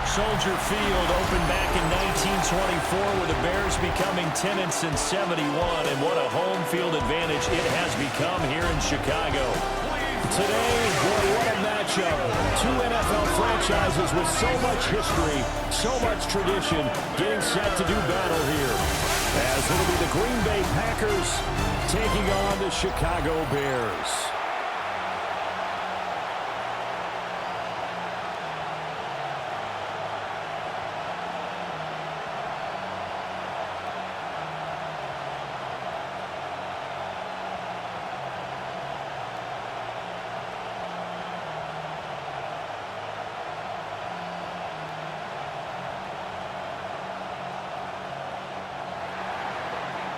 Soldier Field opened back in 1924 with the Bears becoming tenants in 71, and what a home field advantage it has become here in Chicago. Today, boy, what a matchup. Two NFL franchises with so much history, so much tradition, getting set to do battle here. As it'll be the Green Bay Packers taking on the Chicago Bears.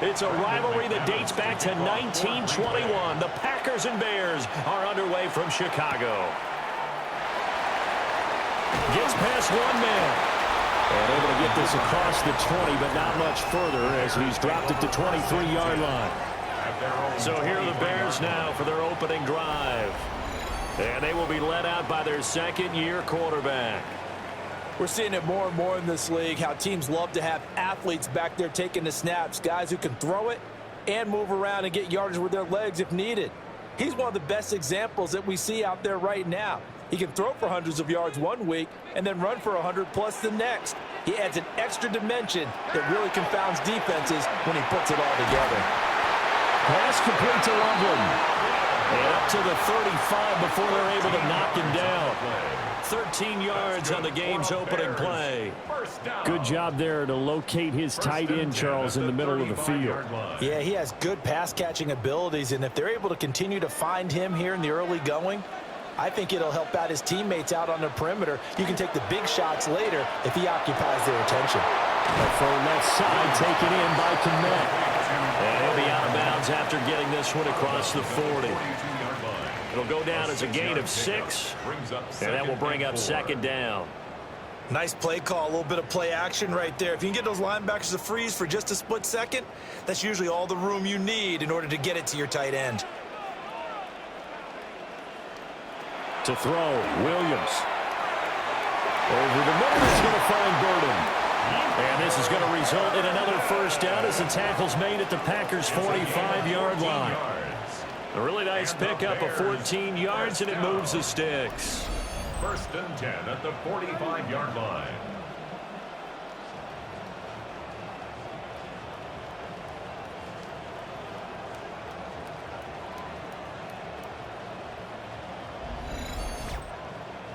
It's a rivalry that dates back to 1921. The Packers and Bears are underway from Chicago. Gets past one man. And able to get this across the 20, but not much further as he's dropped it to 23-yard line. So here are the Bears now for their opening drive. And they will be led out by their second-year quarterback. We're seeing it more and more in this league, how teams love to have athletes back there taking the snaps, guys who can throw it and move around and get yardage with their legs if needed. He's one of the best examples that we see out there right now. He can throw for hundreds of yards one week and then run for 100+ the next. He adds an extra dimension that really confounds defenses when he puts it all together. Pass complete to Loveland. And up to the 35 before they're able to knock him down. 13 yards on the game's opening play. Good job there to locate his tight end, Charles, in the middle of the field. Yeah, he has good pass-catching abilities, and if they're able to continue to find him here in the early going, I think it'll help out his teammates out on the perimeter. You can take the big shots later if he occupies their attention. From left side, taken in by Kmet. And he'll be out of bounds after getting this one across the 40. It'll go down as a gain of 6, and that will bring up second down. Nice play call, a little bit of play action right there. If you can get those linebackers to freeze for just a split second, that's usually all the room you need in order to get it to your tight end. To throw, Williams. Over the middle, he's going to find Burden. And this is going to result in another first down as the tackle's made at the Packers' 45-yard line. A really nice pickup of 14 yards, and it moves the sticks. 1st and 10 at the 45-yard line.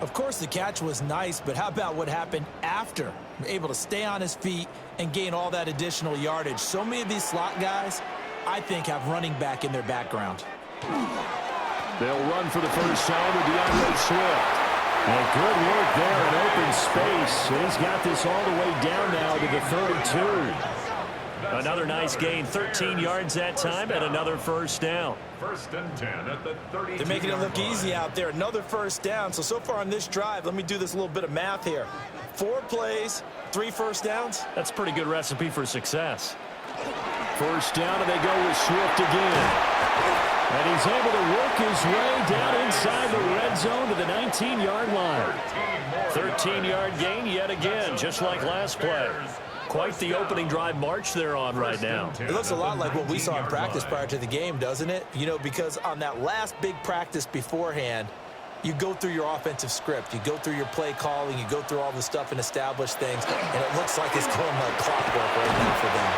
Of course, the catch was nice, but how about what happened after? Able to stay on his feet and gain all that additional yardage. So many of these slot guys, I think, have running back in their background. They'll run for the first time with DeAndre Swift. And good work there in open space. He's got this all the way down now to the 32. Another nice gain, 13 yards that time, and another first down. 1st and 10 at the 32. They're making it look easy out there. Another first down. So far on this drive, let me do this little bit of math here. 4 plays, 3 first downs. That's a pretty good recipe for success. First down, and they go with Swift again. And he's able to work his way down inside the red zone to the 19-yard line. 13-yard gain yet again, just like last play. Quite the opening drive march they're on right now. It looks a lot like what we saw in practice prior to the game, doesn't it? You know, because on that last big practice beforehand, you go through your offensive script. You go through your play calling. You go through all the stuff and establish things. And it looks like it's going like clockwork right now for them.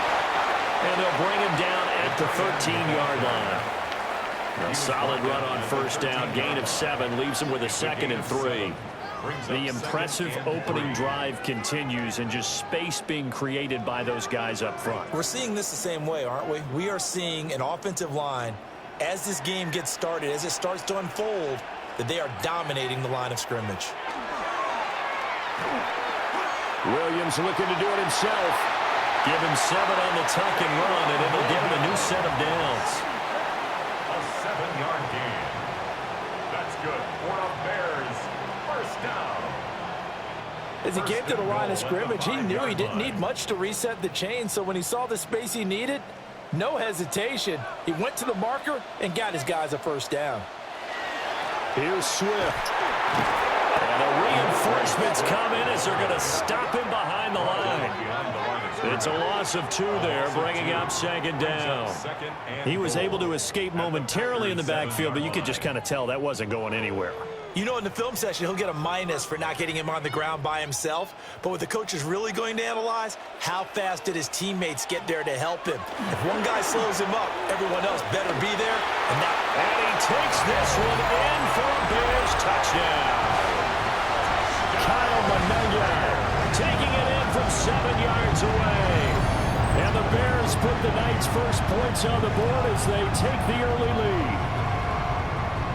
And they'll bring him down at the 13-yard line. A solid run on first down. Gain of 7 leaves him with a 2nd and 3. The impressive opening drive continues, and just space being created by those guys up front. We're seeing this the same way, aren't we? We are seeing an offensive line, as this game gets started, as it starts to unfold, that they are dominating the line of scrimmage. Williams looking to do it himself. Give him 7 on the tuck and run, and it'll give him a new set of downs. A 7-yard gain. That's good for a Bears first down. As he came to the line of scrimmage, he knew he didn't need much to reset the chain, so when he saw the space he needed, no hesitation. He went to the marker and got his guys a first down. Here's Swift. And a Reinforcements come in as they're going to stop him behind the line. It's a loss of 2 there, bringing up second down. He was able to escape momentarily in the backfield, but you could just kind of tell that wasn't going anywhere. You know, in the film session, he'll get a minus for not getting him on the ground by himself. But what the coach is really going to analyze, how fast did his teammates get there to help him? If one guy slows him up, everyone else better be there. And he takes this one in for a Bears touchdown. Kyle Managa taking it in from 7 yards away. And the Bears put the Knights' first points on the board as they take the early lead.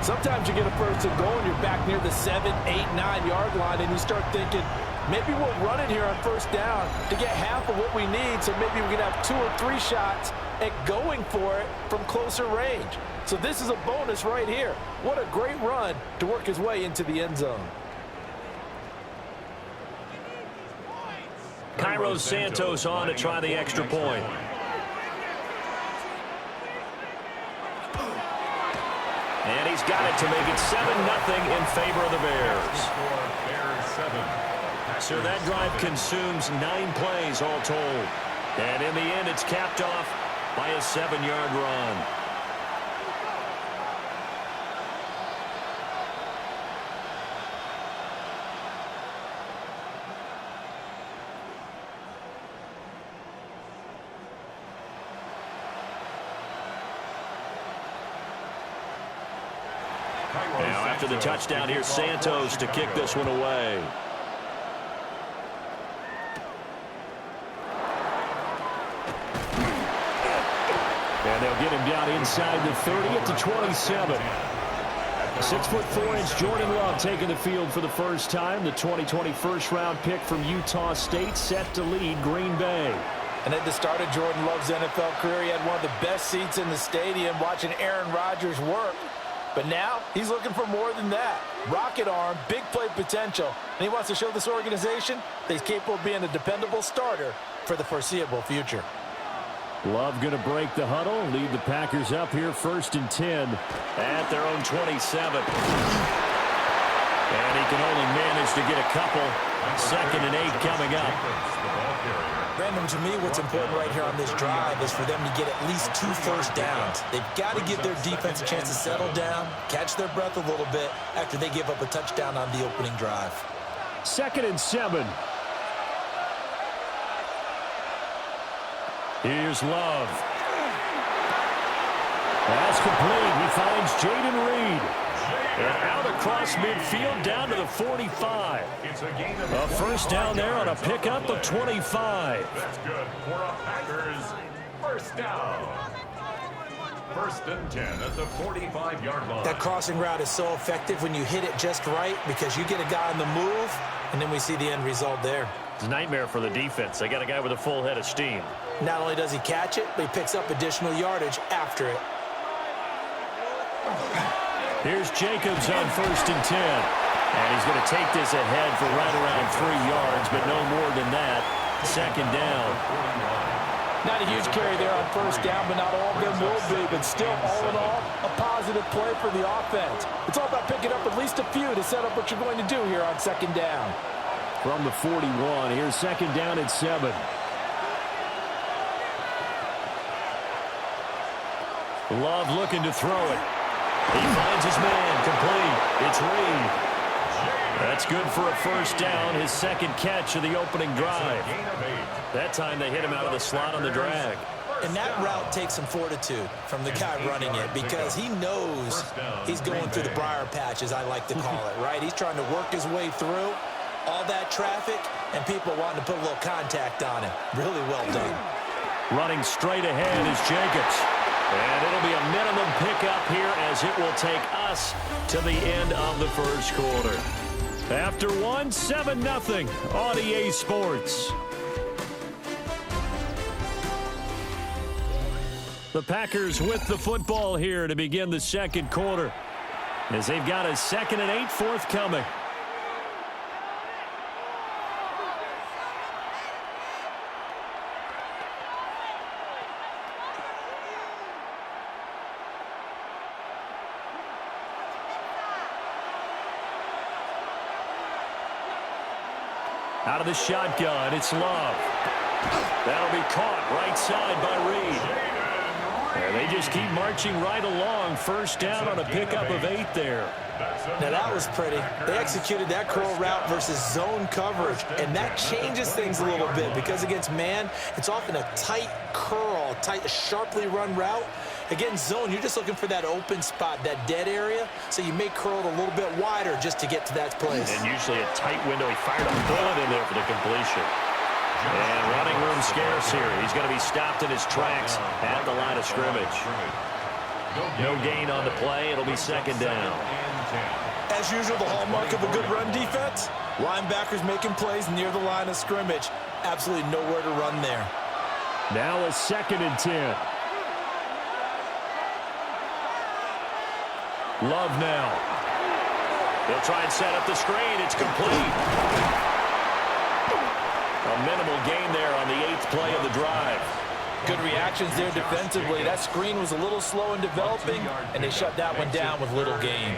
sometimes you get a first and goal and you're back near the 7, 8, 9-yard line, and you start thinking, maybe we'll run it here on first down to get half of what we need, so maybe we can have 2 or 3 shots at going for it from closer range. So this is a bonus right here. What a great run to work his way into the end zone. Cairo Santos on to try the extra point. And he's got it to make it 7-0 in favor of the Bears. So that drive consumes 9 plays all told. And in the end, it's capped off by a 7-yard run. Now, after the touchdown, here's Santos to kick this one away. And they'll get him down inside the 30 at the 27. 6'4" Jordan Love taking the field for the first time. The 2020 first-round pick from Utah State set to lead Green Bay. And at the start of Jordan Love's NFL career, he had one of the best seats in the stadium watching Aaron Rodgers work. But now he's looking for more than that. Rocket arm, big play potential, and he wants to show this organization that he's capable of being a dependable starter for the foreseeable future. Love going to break the huddle, lead the Packers up here 1st and 10 at their own 27. And he can only manage to get a couple. 2nd and 8 coming up. Brandon, to me, what's important right here on this drive is for them to get at least 2 first downs. They've got to give their defense a chance to settle down, catch their breath a little bit after they give up a touchdown on the opening drive. 2nd and 7. Here's Love. That's complete. He finds Jaden Reed. And out across midfield down to the 45. A first down there on a pickup of 25. That's good for a Packers first down. 1st and 10 at the 45-yard line. That crossing route is so effective when you hit it just right because you get a guy on the move, and then we see the end result there. It's a nightmare for the defense. They got a guy with a full head of steam. Not only does he catch it, but he picks up additional yardage after it. Here's Jacobs on 1st and 10. And he's going to take this ahead for right around 3 yards, but no more than that. 2nd down. Not a huge carry there on first down, but not all of them will be. But still, all in all, a positive play for the offense. It's all about picking up at least a few to set up what you're going to do here on 2nd down. From the 41, here's 2nd down at 7. Love looking to throw it. He finds his man, complete. It's Reed. That's good for a first down, his 2nd catch of the opening drive. That time they hit him out of the slot on the drag. And that route takes some fortitude from the guy running it because he knows he's going through the briar patch, as I like to call it, right? He's trying to work his way through all that traffic and people wanting to put a little contact on him. Really well done. Running straight ahead is Jacobs. And it'll be a minimum pickup here as it will take us to the end of the first quarter. After 1, 7-0 on EA Sports. The Packers with the football here to begin the 2nd quarter as they've got a 2nd and 8 forthcoming. Out of the shotgun, it's Love. That'll be caught right side by Reed. And they just keep marching right along. First down on a pickup of 8 there. Now that was pretty. They executed that curl route versus zone coverage, and that changes things a little bit because against man, it's often a tight curl, tight, sharply run route. Against zone, you're just looking for that open spot, that dead area, so you may curl it a little bit wider just to get to that place. And usually a tight window. He fired a bullet in there for the completion. And running room scarce here. He's going to be stopped in his tracks at the line of scrimmage. No gain on the play. It'll be second down. As usual, the hallmark of a good run defense, linebackers making plays near the line of scrimmage. Absolutely nowhere to run there. Now a 2nd and 10. Love now. They'll try and set up the screen. It's complete. A minimal gain there on the 8th play of the drive. Good reactions there defensively. That screen was a little slow in developing, and they shut that one down with little gain.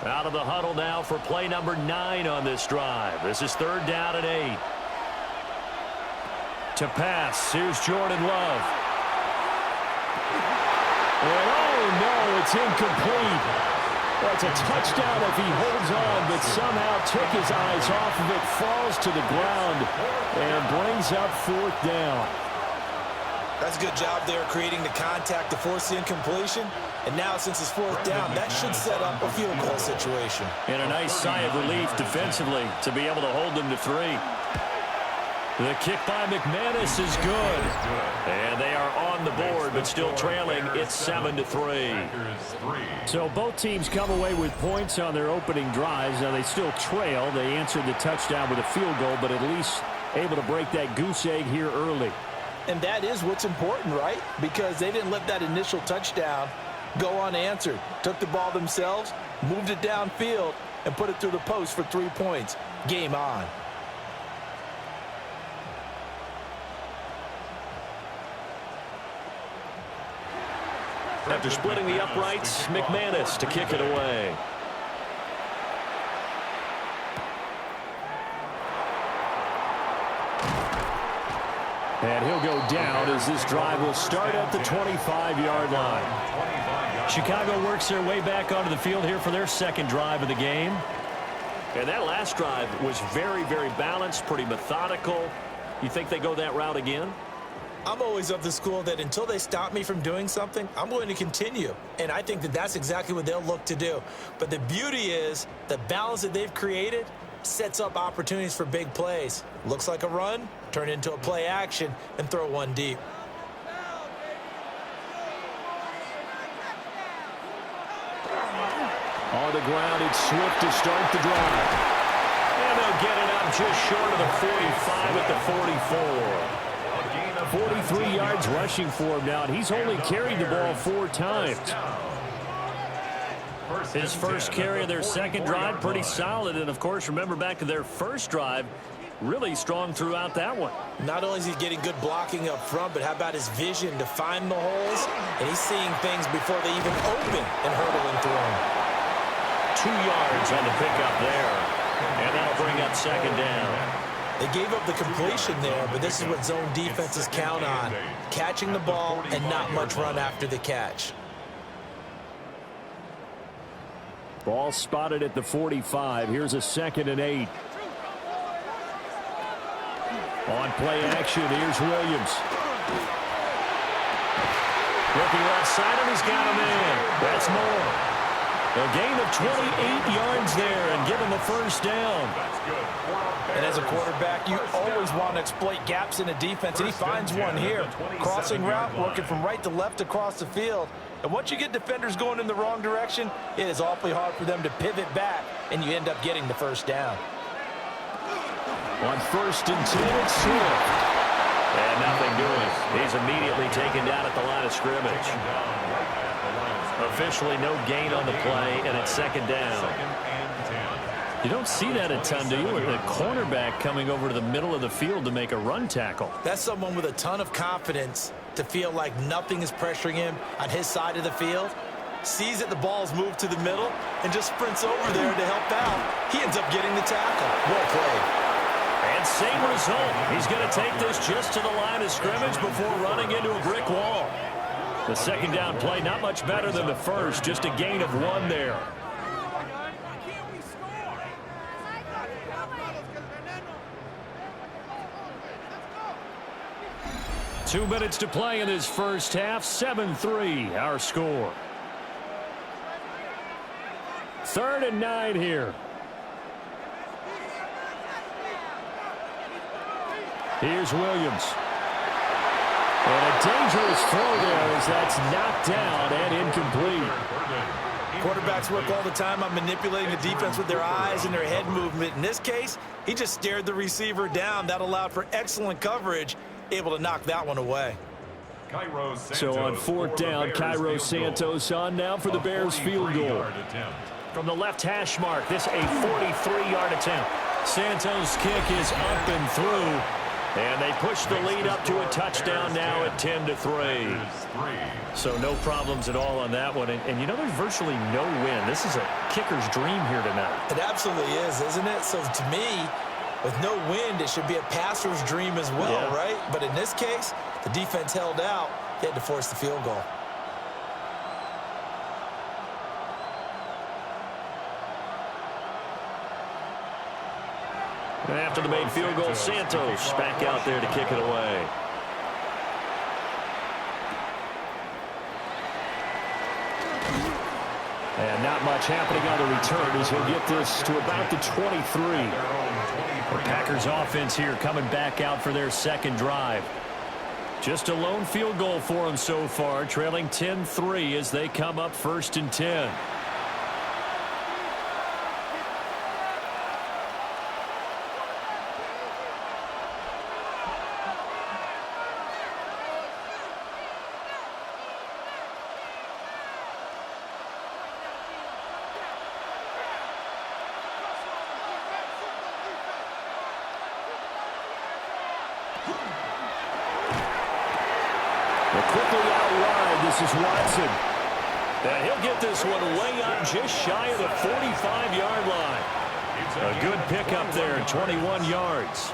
Out of the huddle now for play number 9 on this drive. This is 3rd down and 8. To pass, here's Jordan Love. And oh no, it's incomplete. That's a touchdown if he holds on, but somehow took his eyes off of it, falls to the ground, and brings up 4th down. That's a good job there creating the contact to force the incompletion. And now, since it's 4th down, that should set up a field goal situation. And a nice sigh of relief defensively to be able to hold them to 3. The kick by McManus is good. And they are on the board, but still trailing. It's 7-3. So both teams come away with points on their opening drives. Now they still trail. They answered the touchdown with a field goal, but at least able to break that goose egg here early. And that is what's important, right? Because they didn't let that initial touchdown go unanswered. Took the ball themselves, moved it downfield, and put it through the post for 3 points. Game on. After splitting the uprights, McManus to kick it away. And he'll go down as this drive will start at the 25-yard line. Chicago works their way back onto the field here for their 2nd drive of the game. And that last drive was very, very balanced, pretty methodical. You think they go that route again? I'm always of the school that until they stop me from doing something, I'm going to continue. And I think that that's exactly what they'll look to do. But the beauty is the balance that they've created sets up opportunities for big plays. Looks like a run, turn it into a play action, and throw one deep. On the ground, it's Swift to start the drive. And they'll get it up just short of the 45 at the 44. 43 yards rushing for him now, and he's only carried the ball 4 times. His first carry of their 2nd drive, pretty solid. And, of course, remember back to their 1st drive, really strong throughout that one. Not only is he getting good blocking up front, but how about his vision to find the holes? And he's seeing things before they even open and hurdling through them. 2 yards on the pickup there. And that'll bring up 2nd down. They gave up the completion there, but this is what zone defenses count on. Catching the ball and not much run after the catch. Ball spotted at the 45. Here's a 2nd and 8. On play action, here's Williams. Looking left side, and he's got him in. That's more. A gain of 28 yards there and give him a 1st down. And as a quarterback, you always want to exploit gaps in a defense, and he finds one here. Crossing route, working from right to left across the field. And once you get defenders going in the wrong direction, it is awfully hard for them to pivot back, and you end up getting the 1st down. On 1st and 10, it's Swift. And nothing doing. He's immediately taken down at the line of scrimmage. Officially no gain on the play, and it's 2nd down. You don't see that a ton, do you? With the cornerback coming over to the middle of the field to make a run tackle. That's someone with a ton of confidence to feel like nothing is pressuring him on his side of the field. sees that the ball's moved to the middle, and just sprints over there to help out. He ends up getting the tackle. Well played. And same result. He's going to take this just to the line of scrimmage before running into a brick wall. The second down play, not much better than the first, just a gain of 1 there. Two minutes to play in this first half. 7-3, our score. 3rd and 9 here. Here's Williams. And a dangerous throw there as that's knocked down and incomplete. Quarterbacks work all the time on manipulating the defense with their eyes and their head movement. In this case, he just stared the receiver down. That allowed for excellent coverage, able to knock that one away. So on 4th down, Cairo Santos on now for the Bears field goal. From the left hash mark, this a 43-yard attempt. Santos' kick is up and through. And they push the lead up to a touchdown now at 10-3. So no problems at all on that one. And you know, there's virtually no win. This is a kicker's dream here tonight. It absolutely is, isn't it? So to me, with no wind, it should be a passer's dream as well, right? But in this case, the defense held out. They had to force the field goal. And after the made field goal, Santos back out there to kick it away. And not much happening on the return as he'll get this to about the 23. The Packers offense here coming back out for their second drive. Just a lone field goal for them so far, trailing 10-3 as they come up 1st and 10. Quickly out wide, this is Watson. And he'll get this one way up just shy of the 45-yard line. A good pickup there, 21 yards.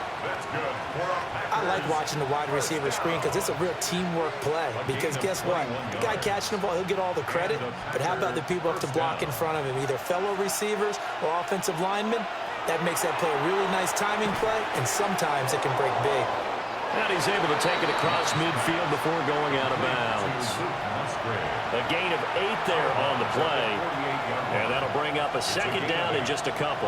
I like watching the wide receiver screen because it's a real teamwork play. Because guess what? The guy catching the ball, he'll get all the credit. But how about the people up to block in front of him, either fellow receivers or offensive linemen? That makes that play a really nice timing play, and sometimes it can break big. And he's able to take it across midfield before going out of bounds. A gain of 8 there on the play. And that'll bring up a second down in just a couple.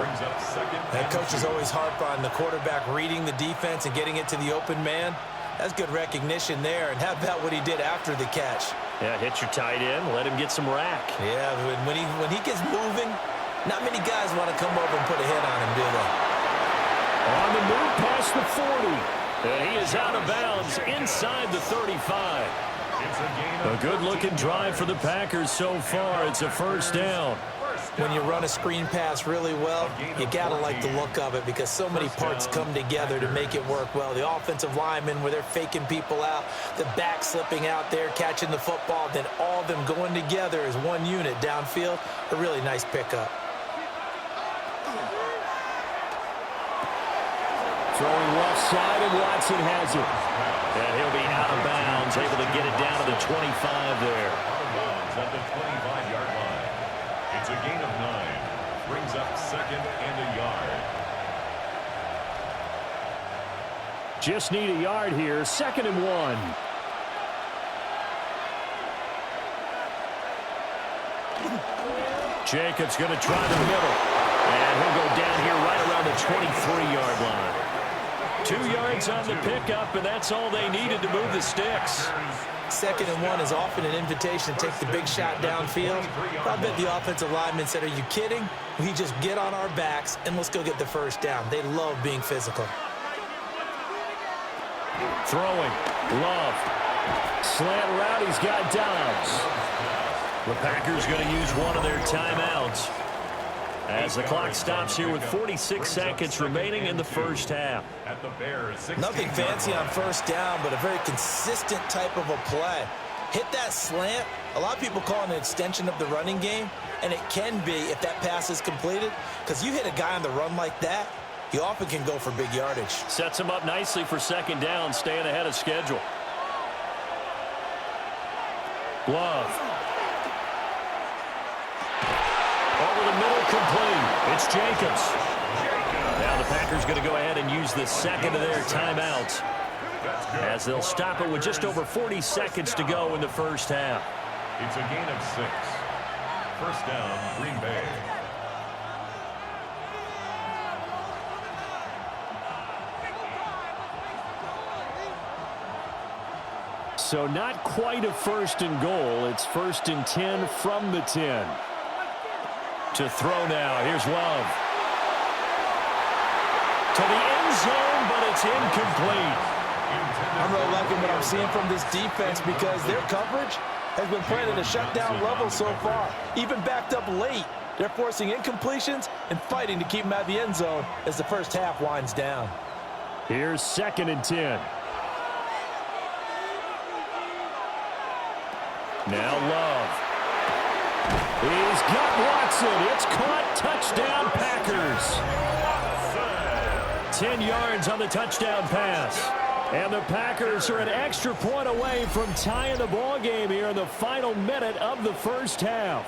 That coach is always harp on the quarterback reading the defense and getting it to the open man. That's good recognition there. And how about what he did after the catch? Yeah, hit your tight end, let him get some rack. Yeah, when he gets moving, not many guys want to come over and put a hit on him, do they? On the move past the 40. And he is out of bounds inside the 35. A good-looking drive for the Packers so far. It's a first down. When you run a screen pass really well, you got to like the look of it because so many parts come together to make it work well. The offensive linemen, where they're faking people out, the back slipping out there, catching the football, then all of them going together as one unit downfield. A really nice pickup. Throwing left side, and Watson has it. And he'll be out of bounds, able to get it down to the 25 there. At the 25-yard line. It's a gain of 9. Brings up 2nd and a yard. Just need a yard here. 2nd and 1. Jacobs going to try the middle. And he'll go down here right around the 23-yard line. 2 yards on the pickup, and that's all they needed to move the sticks. 2nd and 1 is often an invitation to take the big shot downfield. I bet the offensive lineman said, are you kidding? We just get on our backs, and let's go get the first down. They love being physical. Throwing. Love. Slant route, he's got Dobbs. The Packers going to use one of their timeouts as the clock stops here with 46 seconds remaining in the first half. Nothing fancy on first down, but a very consistent type of a play. Hit that slant, A lot of people call it an extension of the running game, and it can be if that pass is completed, because you hit a guy on the run like that, he often can go for big yardage. Sets him up nicely for second down, staying ahead of schedule. Love. Over the middle, complete. It's Jacobs. Now the Packers going to go ahead and use the second of their timeouts, as they'll stop it with just over 40 seconds to go in the first half. It's a gain of 6. First down, Green Bay. So not quite a first and goal. It's first and 10 from the 10. To throw now. Here's Love. To the end zone, but it's incomplete. I'm really liking what I'm seeing from this defense because their coverage has been playing at a shutdown level so far. Even backed up late, they're forcing incompletions and fighting to keep them out of the end zone as the first half winds down. Here's second and 10. Now Love. He's got Watson. It's caught. Touchdown, Packers. 10 yards on the touchdown pass. And the Packers are an extra point away from tying the ball game here in the final minute of the first half.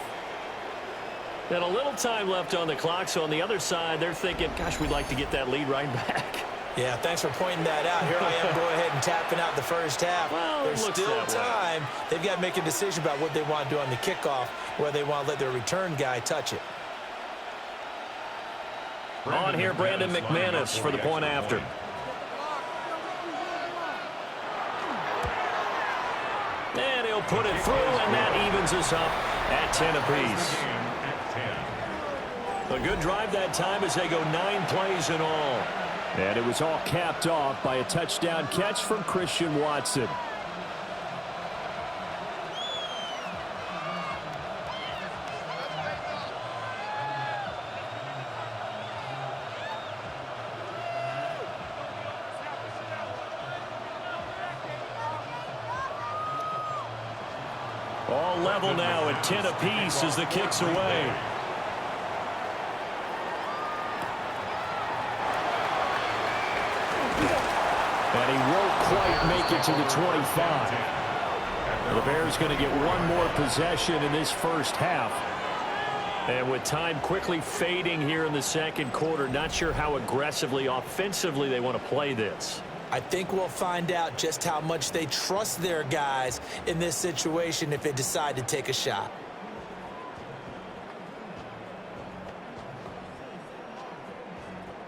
And a little time left on the clock, so on the other side, they're thinking, gosh, we'd like to get that lead right back. Yeah, thanks for pointing that out. Here I am going ahead and tapping out the first half. Well, there's still time. They've got to make a decision about what they want to do on the kickoff, where they want to let their return guy touch it. On here, Brandon McManus for the point after. And he'll put it through, and that evens us up at 10 apiece. A good drive that time as they go 9 plays in all. And it was all capped off by a touchdown catch from Christian Watson. All level now at 10 apiece as the kick's away. And he won't quite make it to the 25. The Bears going to get one more possession in this first half. And with time quickly fading here in the second quarter, not sure how aggressively, offensively they want to play this. I think we'll find out just how much they trust their guys in this situation if they decide to take a shot.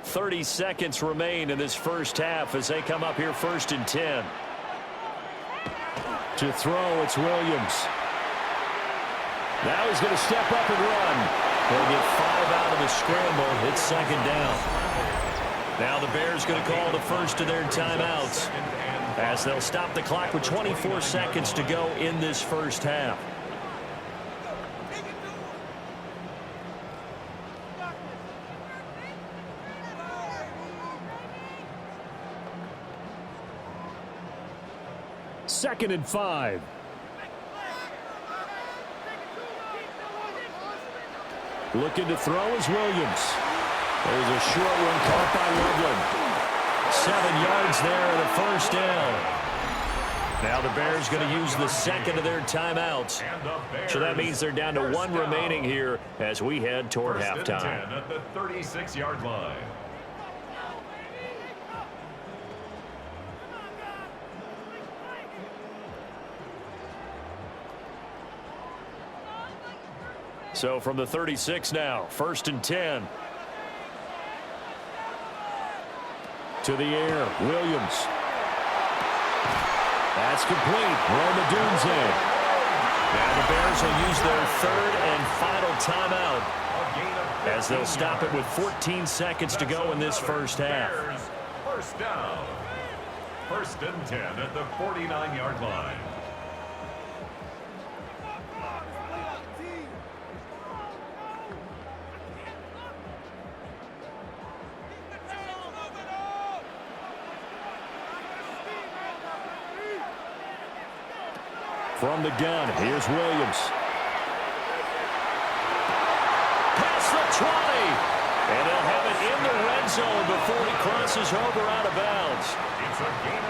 .30 seconds remain in this first half as they come up here first and 10. To throw, it's Williams. Now he's going to step up and run. They'll get 5 out of the scramble. It's second down. Now the Bears going to call the first of their timeouts as they'll stop the clock with 24 seconds to go in this first half. Second and 5. Looking to throw is Williams. There's a short one caught by Loveland. 7 yards there and a first down. Now the Bears going to use the second of their timeouts. So that means they're down to 1 remaining here as we head toward halftime. 10 at the 36-yard line. So from the 36 now, first and 10. To the air, Williams. That's complete. Roma Dunze. Now the Bears will use their third and final timeout as they'll stop it with 14 seconds to go in this first half. First down. First and 10 at the 49-yard line. From the gun, here's Williams. Past the 20. And they'll have it in the red zone before he crosses over out of bounds.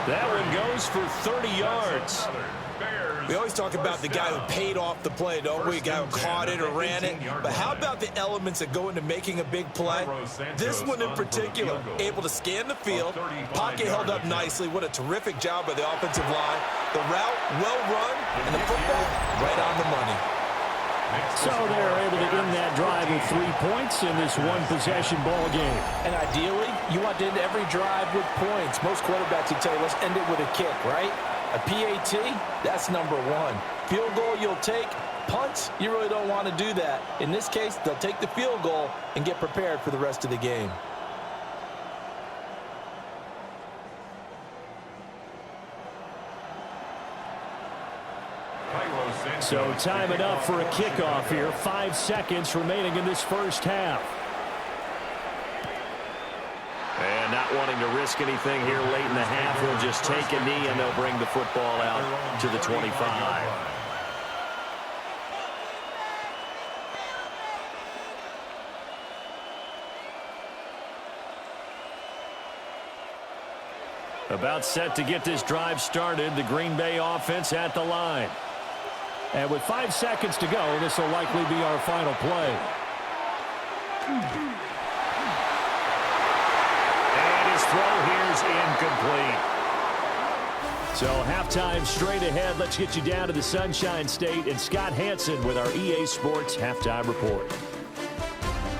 That one goes for 30 yards. We always talk about the guy who paid off the play, don't we? A guy who caught it or ran it. But how about the elements that go into making a big play? This one in particular, able to scan the field. Pocket held up nicely. What a terrific job by the offensive line. The route, well run, and the football right on the money. So they're able to end that drive with 3 points in this one-possession ball game. And ideally, you want to end every drive with points. Most quarterbacks will tell you, let's end it with a kick, right? A PAT, that's number one. Field goal you'll take. Punts, you really don't want to do that. In this case, they'll take the field goal and get prepared for the rest of the game. So time it up for a kickoff here. 5 seconds remaining in this first half. And not wanting to risk anything here late in the half, he'll just take a knee and they'll bring the football out to the 25. About set to get this drive started, the Green Bay offense at the line. And with 5 seconds to go, this will likely be our final play. And his throw here's incomplete. So halftime straight ahead. Let's get you down to the Sunshine State and Scott Hansen with our EA Sports Halftime Report.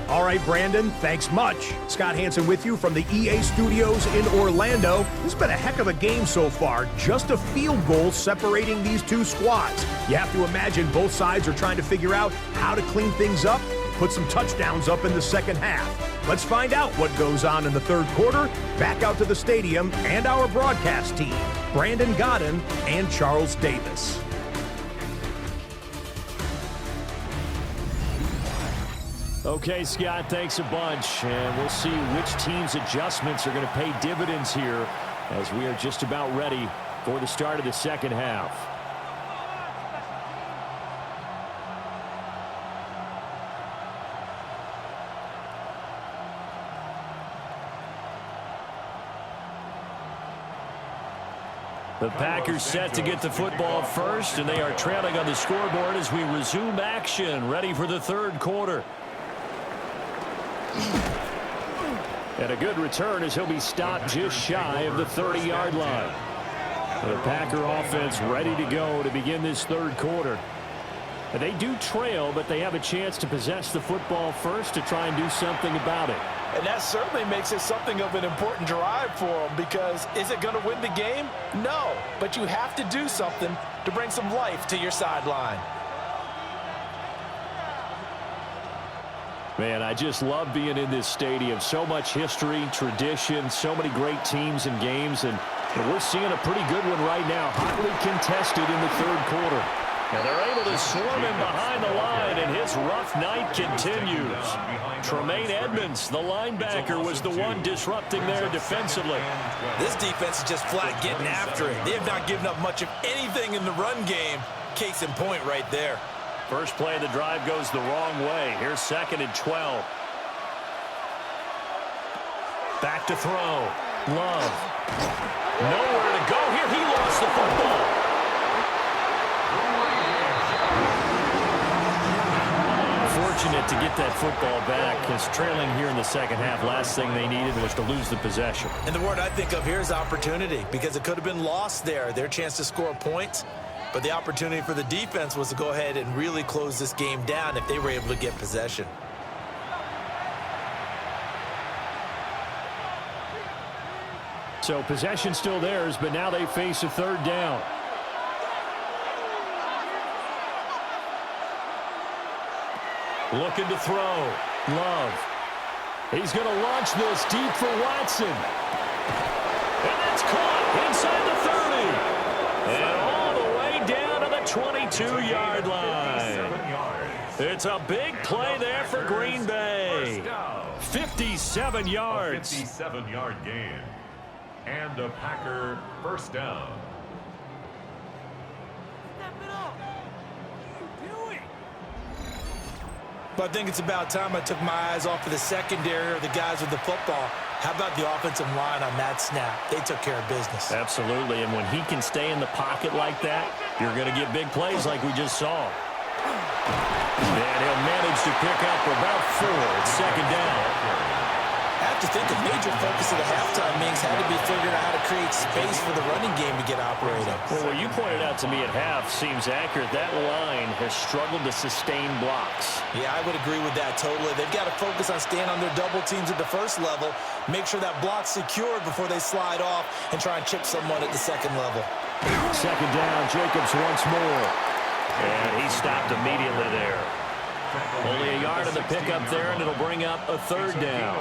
All right, Brandon, thanks much. Scott Hansen with you from the EA Studios in Orlando. This has been a heck of a game so far. Just a field goal separating these two squads. You have to imagine both sides are trying to figure out how to clean things up, put some touchdowns up in the second half. Let's find out what goes on in the third quarter. Back out to the stadium and our broadcast team, Brandon Godden and Charles Davis. Okay, Scott, thanks a bunch. And we'll see which team's adjustments are going to pay dividends here as we are just about ready for the start of the second half. The Packers set to get the football first, and they are trailing on the scoreboard as we resume action, ready for the third quarter. And a good return as he'll be stopped just shy of the 30-yard line. The Packer offense ready to go to begin this third quarter. And they do trail, but they have a chance to possess the football first to try and do something about it. And that certainly makes it something of an important drive for them, because is it going to win the game? No, but you have to do something to bring some life to your sideline. Man, I just love being in this stadium. So much history, tradition, so many great teams and games, and we're seeing a pretty good one right now, hotly contested in the third quarter. And they're able to swarm him behind the line, and his rough night continues. Tremaine Edmonds, the linebacker, was the one disrupting there defensively. This defense is just flat getting after it. They have not given up much of anything in the run game. Case in point right there. First play of the drive goes the wrong way. Here's 2nd and 12. Back to throw. Love. Nowhere to go here. He lost the football. Fortunate to get that football back, because trailing here in the second half, last thing they needed was to lose the possession. And the word I think of here is opportunity, because it could have been lost there. Their chance to score points. But the opportunity for the defense was to go ahead and really close this game down if they were able to get possession. So possession still theirs, but now they face a third down. Looking to throw. Love. He's going to launch this deep for Watson. And that's caught inside the 30. And all the way down to the 22-yard line. It's a big play there for Green Bay. 57 yards. 57-yard gain. And a Packer first down. Step it up. But I think it's about time I took my eyes off of the secondary or the guys with the football. How about the offensive line on that snap? They took care of business. Absolutely, and when he can stay in the pocket like that, you're going to get big plays like we just saw. And he'll manage to pick up about 4. It's second down. I have to think a major focus of the halftime meetings had to be figuring out how to create space for the running game to get operating. Well, what you pointed out to me at half seems accurate. That line has struggled to sustain blocks. Yeah, I would agree with that totally. They've got to focus on staying on their double teams at the first level, make sure that block's secured before they slide off and try and chip someone at the second level. Second down, Jacobs once more. And he stopped immediately there. Only a yard of the pickup there, and it'll bring up a third down.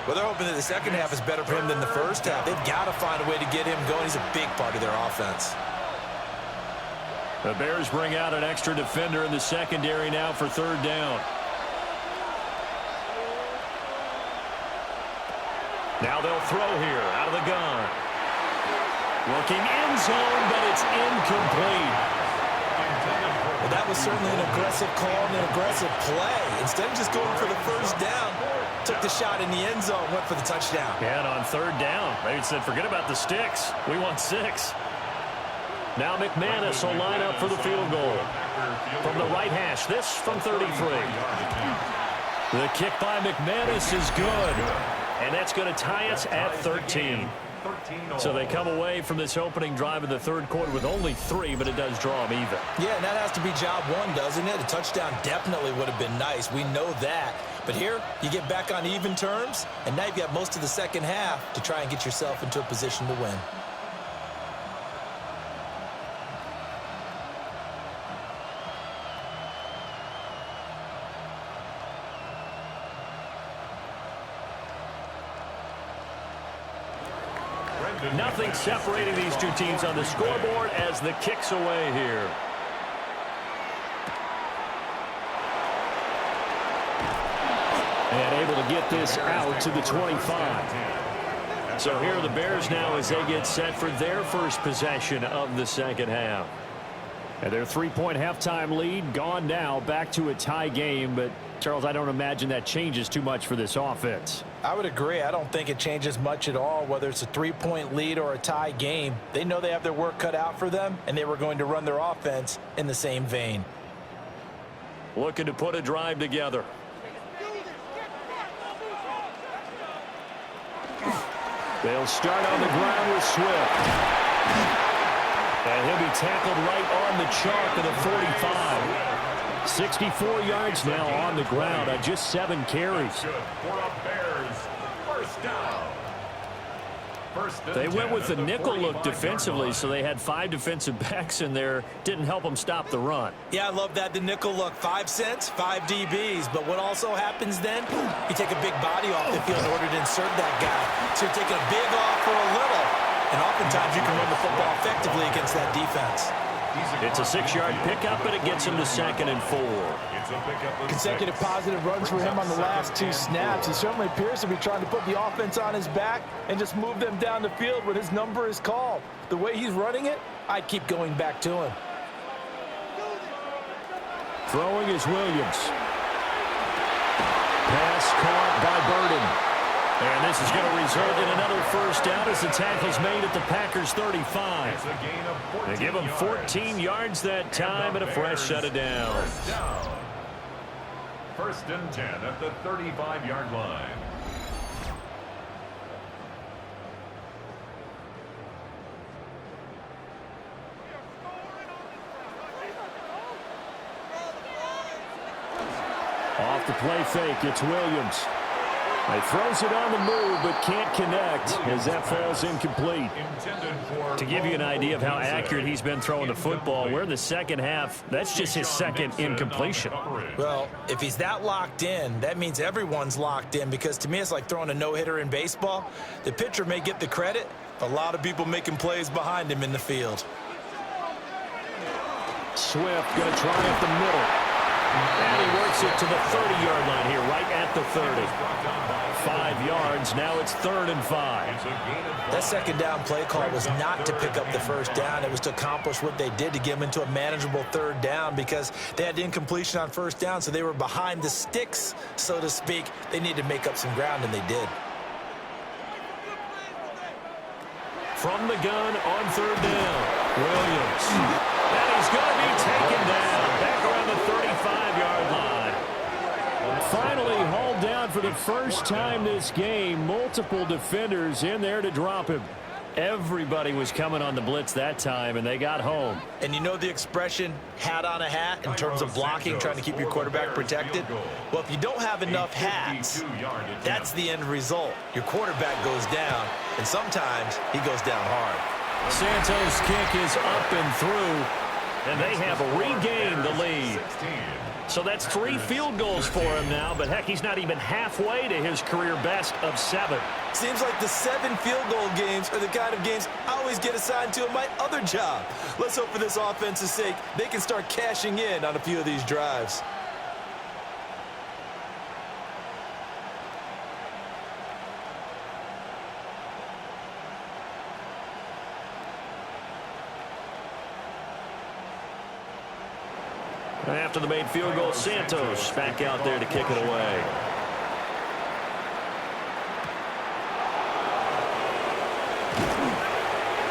Well, they're hoping that the second half is better for him than the first half. They've got to find a way to get him going. He's a big part of their offense. The Bears bring out an extra defender in the secondary now for third down. Now they'll throw here out of the gun. Looking end zone, but it's incomplete. Well, that was certainly an aggressive call and an aggressive play. Instead of just going for the first down, took the shot in the end zone, went for the touchdown. And on third down, they said, forget about the sticks. We want 6. Now McManus will line up for the field goal. From the right hash, this from 33. The kick by McManus is good. And that's going to tie us at 13. So they come away from this opening drive in the third quarter with only 3, but it does draw them even. Yeah, and that has to be job 1, doesn't it? A touchdown definitely would have been nice. We know that. But here, you get back on even terms, and now you've got most of the second half to try and get yourself into a position to win. Nothing separating these two teams on the scoreboard as the kick's away here. And able to get this out to the 25. So here are the Bears now as they get set for their first possession of the second half. And their 3-point halftime lead gone now, back to a tie game. But, Charles, I don't imagine that changes too much for this offense. I would agree. I don't think it changes much at all, whether it's a 3-point lead or a tie game. They know they have their work cut out for them, and they were going to run their offense in the same vein. Looking to put a drive together. They'll start on the ground with Swift. And he'll be tackled right on the chalk of the 45. 64 yards now on the ground on just 7 carries. They went with the nickel look defensively, so they had 5 defensive backs in there. Didn't help them stop the run. Yeah, I love that, the nickel look. 5 cents, 5 DBs. But what also happens then, you take a big body off the field in order to insert that guy. So you're taking a big off for a little. And oftentimes you can run the football effectively against that defense. It's a 6-yard pickup, and it gets him to 2nd and 4. Consecutive positive runs for him on the last 2 snaps. He certainly appears to be trying to put the offense on his back and just move them down the field when his number is called. The way he's running it, I'd keep going back to him. Throwing is Williams. Pass caught by Burden. And this is going to result in another first down as the tackle's made at the Packers' 35. They give him 14 yards that time and a fresh set of downs. First and 10 at the 35-yard line. Off the play fake, it's Williams. He throws it on the move, but can't connect as that falls incomplete. To give you an idea of how accurate he's been throwing the football, we're in the second half. That's just his 2nd incompletion. Well, if he's that locked in, that means everyone's locked in, because to me it's like throwing a no-hitter in baseball. The pitcher may get the credit, but a lot of people making plays behind him in the field. Swift going to try up the middle. And he works it to the 30-yard line here, right at the 30. 5 yards. Now it's 3rd and 5. That second down play call was not to pick up the first down. It was to accomplish what they did to get them into a manageable 3rd down because they had incompletion on 1st down, so they were behind the sticks, so to speak. They needed to make up some ground, and they did. From the gun on 3rd down, Williams. And he's going to be taken down back around the 35-yard line. Finally hauled down for the first time this game. Multiple defenders in there to drop him. Everybody was coming on the blitz that time, and they got home. And you know the expression, hat on a hat, in terms of blocking, trying to keep your quarterback protected? Well, if you don't have enough hats, that's the end result. Your quarterback goes down, and sometimes he goes down hard. Santos' kick is up and through, and they have regained the lead. So that's 3 field goals for him now, but heck, he's not even halfway to his career best of 7. Seems like the 7 field goal games are the kind of games I always get assigned to in my other job. Let's hope for this offense's sake they can start cashing in on a few of these drives. After the made field goal, Santos back out there to kick it away.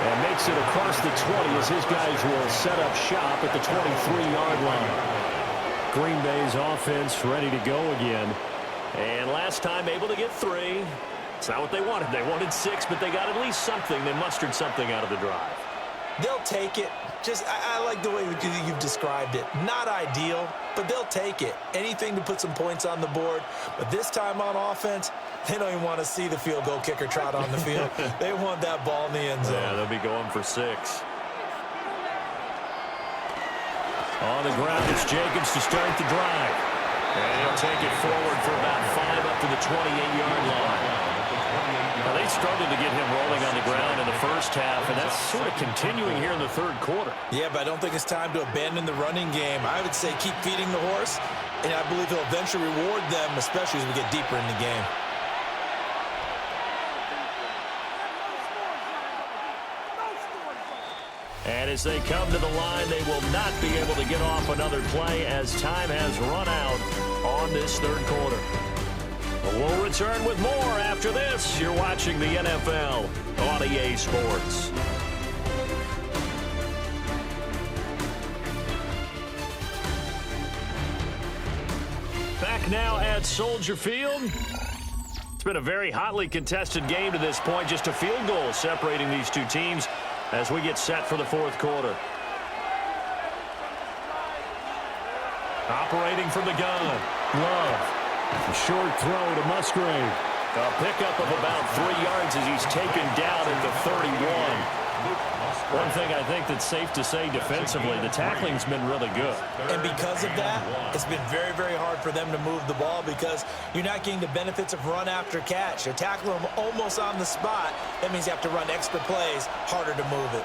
And makes it across the 20 as his guys will set up shop at the 23-yard line. Green Bay's offense ready to go again. And last time able to get 3. It's not what they wanted. They wanted 6, but they got at least something. They mustered something out of the drive. They'll take it. I like the way you've described it. Not ideal, but they'll take it. Anything to put some points on the board. But this time on offense, they don't even want to see the field goal kicker trot on the field. They want that ball in the end zone. Yeah, they'll be going for 6. On the ground, it's Jacobs to start the drive. And he'll take it forward for about 5 up to the 28-yard line. Now, they struggled to get him rolling on the ground in the first half, and that's sort of continuing here in the 3rd quarter. Yeah, but I don't think it's time to abandon the running game. I would say keep feeding the horse, and I believe he'll eventually reward them, especially as we get deeper in the game. And as they come to the line, they will not be able to get off another play as time has run out on this 3rd quarter. We'll return with more after this. You're watching the NFL on EA Sports. Back now at Soldier Field. It's been a very hotly contested game to this point. Just a field goal separating these two teams as we get set for the 4th quarter. Operating from the gun. Love. A short throw to Musgrave. A pickup of about 3 yards as he's taken down at the 31. One thing I think that's safe to say defensively, the tackling's been really good. And because of that, it's been very, very hard for them to move the ball because you're not getting the benefits of run after catch. You're tackling them almost on the spot. That means you have to run extra plays, harder to move it.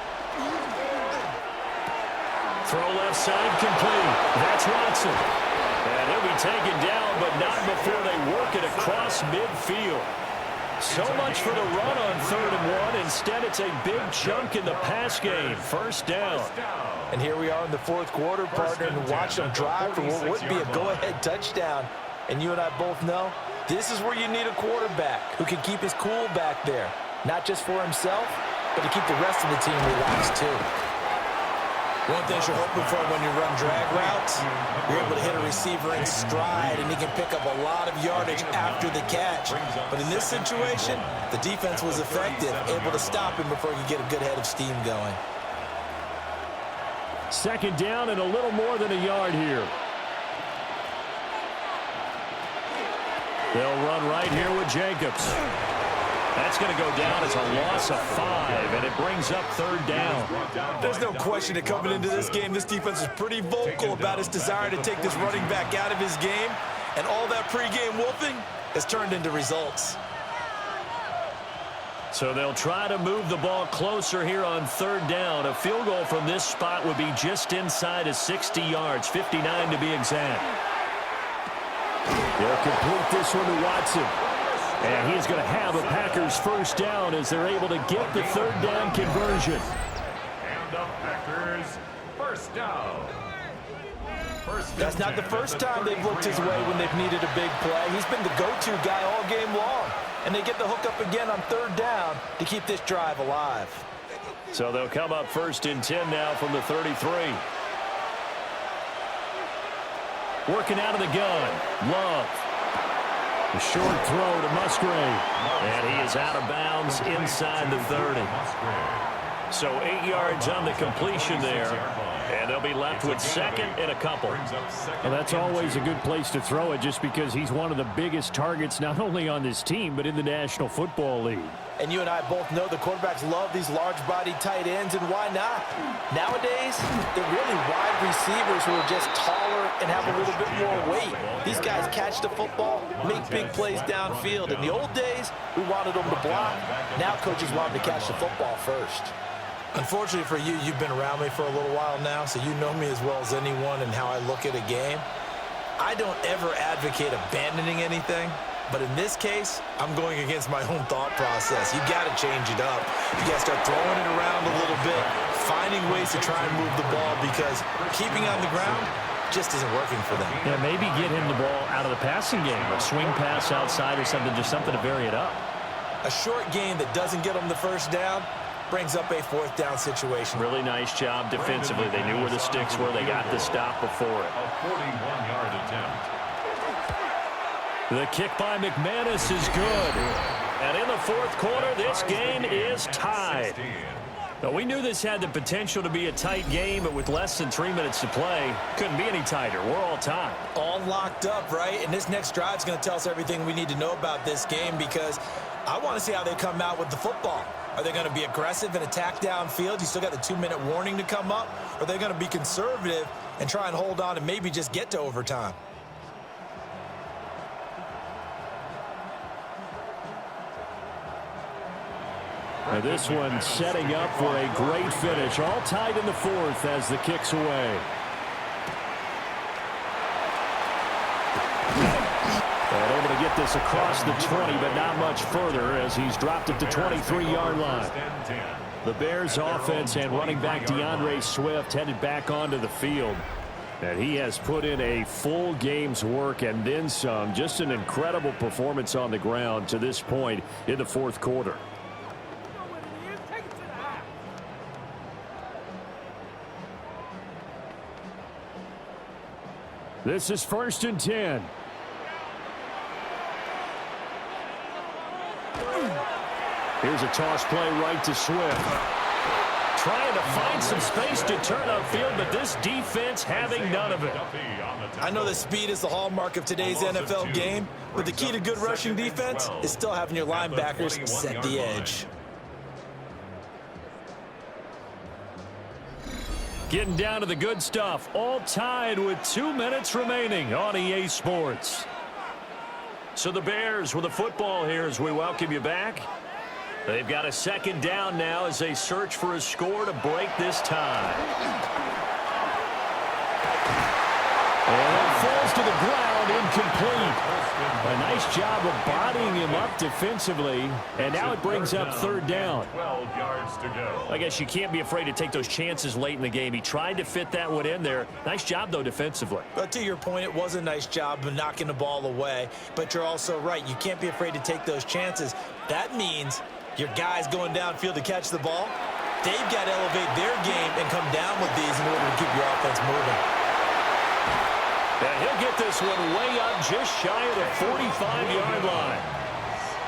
Throw left side complete. That's Watson. And he'll be taken down, but not before they work it across midfield. So much for the run on 3rd and 1. Instead, it's a big chunk in the pass game. 1st down. And here we are in the 4th quarter, partner, and watch them drive for what would be a go-ahead touchdown. And you and I both know this is where you need a quarterback who can keep his cool back there. Not just for himself, but to keep the rest of the team relaxed too. One thing you're hoping for when you run drag routes, you're able to hit a receiver in stride, and he can pick up a lot of yardage after the catch. But in this situation, the defense was effective, able to stop him before he could get a good head of steam going. 2nd down and a little more than a yard here. They'll run right here with Jacobs. That's going to go down as a loss of 5, and it brings up 3rd down. There's no question that coming into this game, this defense is pretty vocal about its desire to take this running back out of his game, and all that pregame wolfing has turned into results. So they'll try to move the ball closer here on 3rd down. A field goal from this spot would be just inside of 60 yards, 59 to be exact. They'll complete this one to Watson. And he's going to have a Packers first down as they're able to get the third down conversion. And the Packers first down. That's not the first time they've looked his way when they've needed a big play. He's been the go-to guy all game long. And they get the hook up again on third down to keep this drive alive. So they'll come up first and 10 now from the 33. Working out of the gun. Love. The short throw to Musgrave. And he is out of bounds inside the 30. So 8 yards on the completion there. And they'll be left with second and a couple. Well, that's always a good place to throw it just because he's one of the biggest targets not only on this team but in the National Football League. And you and I both know the quarterbacks love these large-bodied tight ends, and why not? Nowadays, they're really wide receivers who are just taller and have a little bit more weight. These guys catch the football, make big plays downfield. In the old days, we wanted them to block. Now coaches want them to catch the football first. Unfortunately for you, you've been around me for a little while now, so you know me as well as anyone and how I look at a game. I don't ever advocate abandoning anything, but in this case, I'm going against my own thought process. You got to change it up. You got to start throwing it around a little bit, finding ways to try and move the ball because keeping on the ground just isn't working for them. Yeah, maybe get him the ball out of the passing game, a swing pass outside or something, just something to vary it up. A short game that doesn't get them the first down brings up a fourth down situation. Really nice job defensively. They knew where the sticks were. They got the stop before it. A 41-yard attempt. The kick by McManus is good. And in the fourth quarter, this game is tied. But we knew this had the potential to be a tight game, but with less than 3 minutes to play, couldn't be any tighter. We're all tied. All locked up, right? And this next drive is going to tell us everything we need to know about this game because I want to see how they come out with the football. Are they going to be aggressive and attack downfield? You still got the 2-minute warning to come up? Or are they going to be conservative and try and hold on and maybe just get to overtime? Now this one setting up for a great finish. All tied in the fourth as the kick's away. And able to get this across the 20, but not much further as he's dropped it to 23-yard line. The Bears offense and running back DeAndre Swift headed back onto the field. And he has put in a full game's work and then some. Just an incredible performance on the ground to this point in the fourth quarter. This is first and 10. Here's a toss play right to Swift. Trying to find some space to turn upfield, but this defense having none of it. I know that speed is the hallmark of today's NFL game, but the key to good rushing defense is still having your linebackers set the edge. Getting down to the good stuff. All tied with 2 minutes remaining on EA Sports. So the Bears with the football here as we welcome you back. They've got a second down now as they search for a score to break this tie. And it falls to the ground, incomplete. A nice job of bodying him up defensively, and now it brings up third down. 12 yards to go. I guess you can't be afraid to take those chances late in the game. He tried to fit that one in there. Nice job, though, defensively. But to your point, it was a nice job of knocking the ball away. But you're also right. You can't be afraid to take those chances. That means your guys going downfield to catch the ball, they've got to elevate their game and come down with these in order to keep your offense moving. And he'll get this one way up just shy of the 45-yard line.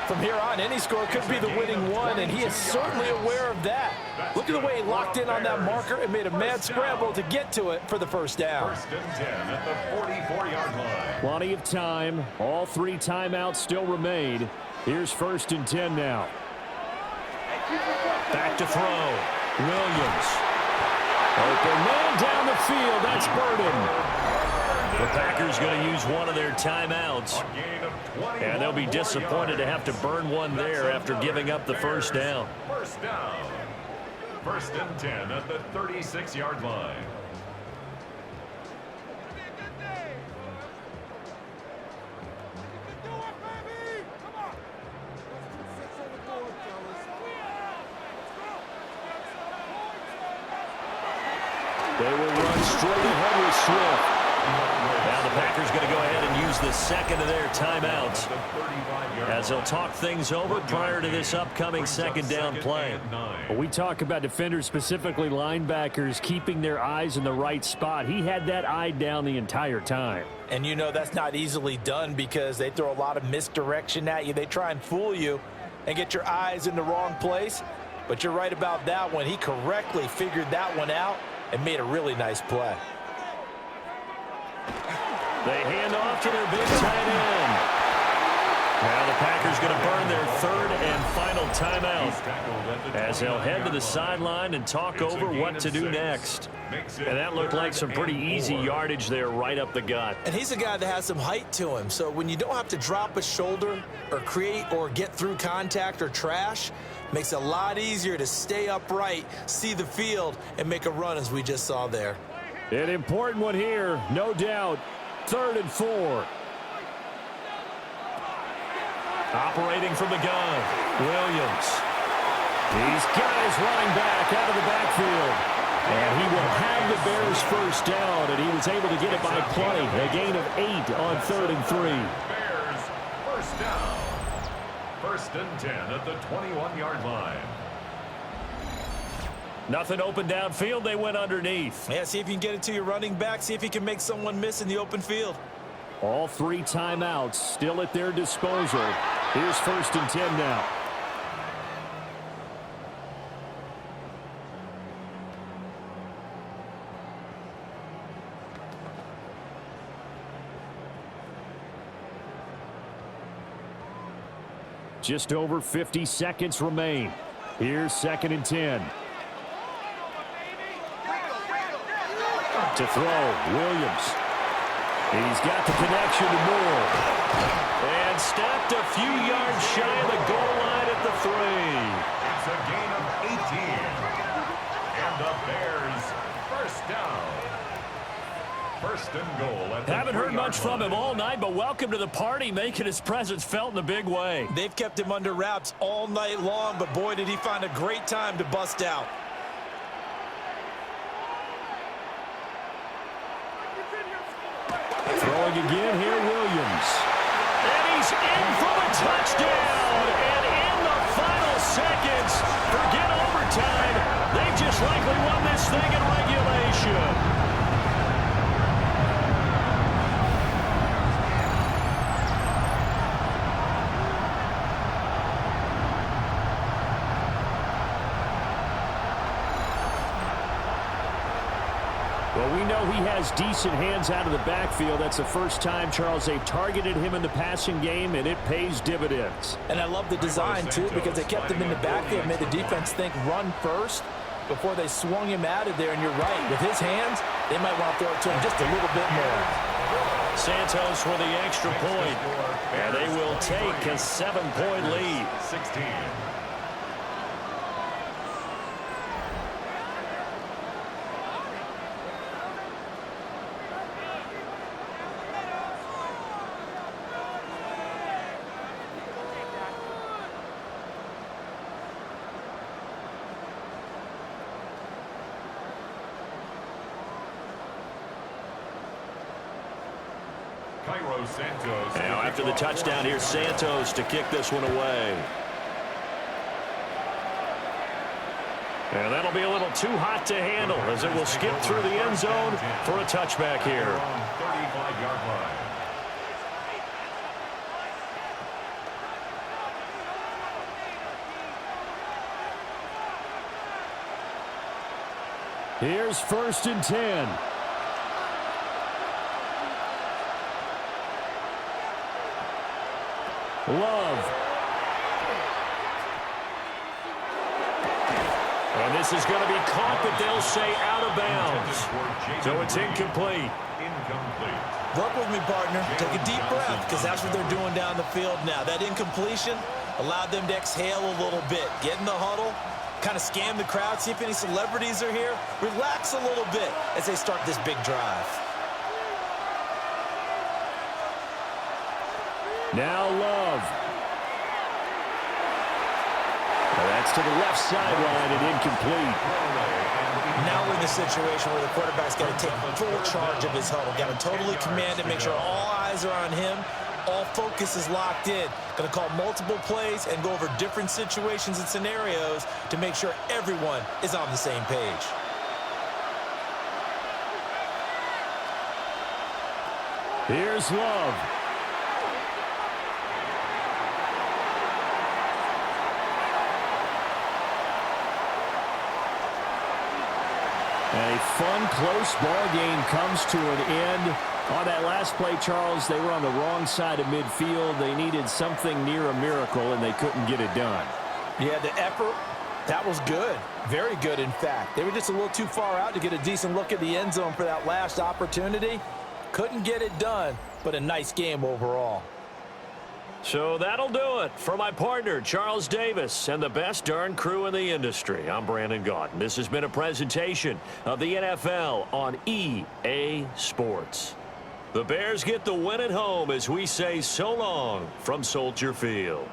From here on, any score could be the winning one, and he is certainly aware of that. Look at the way he locked in on that marker and made a mad scramble to get to it for the first down. First and 10 at the 44-yard line. Plenty of time. All 3 timeouts still remain. Here's first and 10 now. Back to throw. Williams. Open man down the field. That's Burden. The Packers going to use one of their timeouts. And they'll be disappointed to have to burn one there after giving up the first down. First down. First and 10 at the 36-yard line. straight ahead with Swift. Now the Packers going to go ahead and use the second of their timeouts as they'll talk things over prior to this upcoming second down play. When we talk about defenders, specifically linebackers, keeping their eyes in the right spot. He had that eye down the entire time. And you know that's not easily done because they throw a lot of misdirection at you. They try and fool you and get your eyes in the wrong place. But you're right about that one. He correctly figured that one out and made a really nice play. They hand off to their big tight end. Now the Packers going to burn their third and final timeout as they'll head to the sideline and talk over what to do next. And that looked like some pretty easy yardage there right up the gut. And he's a guy that has some height to him. So when you don't have to drop a shoulder or create or get through contact or trash, makes it a lot easier to stay upright, see the field, and make a run as we just saw there. An important one here, no doubt. 3rd and 4. Operating from the gun, Williams. He's got his running back out of the backfield. And he will have the Bears first down, and he was able to get it by plenty. A gain of 8 on 3rd and 3. Bears first down. 1st and 10 at the 21-yard line. Nothing open downfield. They went underneath. Yeah, see if you can get it to your running back. See if you can make someone miss in the open field. All 3 timeouts still at their disposal. Here's 1st and 10 now. Just over 50 seconds remain. Here's 2nd and 10. To throw, Williams. He's got the connection to Moore. And stepped a few yards shy of the goal line at the 3. It's a gain of 18. And the Bears first down. 1st and goal at the Haven't heard much from him line. all night, but welcome to the party, making his presence felt in a big way. They've kept him under wraps all night long, but boy, did he find a great time to bust out. Throwing again here, Williams. And he's in for the touchdown. And in the final seconds, forget overtime. They've just likely won this thing in regulation. Well, we know he has decent hands out of the backfield. That's the first time, Charles, they've targeted him in the passing game, and it pays dividends. And I love the design, too, because they kept him in the backfield, made the defense think run first before they swung him out of there. And you're right, with his hands, they might want to throw it to him just a little bit more. Santos for the extra point. And they will take a 7-point lead. 16. Now after the touchdown, here's Santos to kick this one away. And that'll be a little too hot to handle as it will skip through the end zone for a touchback here. 35-yard line. Here's 1st and 10. Love. And this is going to be caught, but they'll say out of bounds. So it's incomplete. Work with me, partner. Take a deep breath, because that's what they're doing down the field now. That incompletion allowed them to exhale a little bit. Get in the huddle, kind of scan the crowd, see if any celebrities are here. Relax a little bit as they start this big drive. Now Love. Well, that Gets to the left sideline and incomplete. Now we're in the situation where the quarterback's got to take full charge of his huddle. Got to totally command it, make sure all eyes are on him. All focus is locked in. Going to call multiple plays and go over different situations and scenarios to make sure everyone is on the same page. Here's Love. A fun, close ball game comes to an end. On that last play, Charles, they were on the wrong side of midfield. They needed something near a miracle, and they couldn't get it done. Yeah, the effort, that was good. Very good, in fact. They were just a little too far out to get a decent look at the end zone for that last opportunity. Couldn't get it done, but a nice game overall. So that'll do it for my partner, Charles Davis, and the best darn crew in the industry. I'm Brandon Gaudin. This has been a presentation of the NFL on EA Sports. The Bears get the win at home as we say so long from Soldier Field.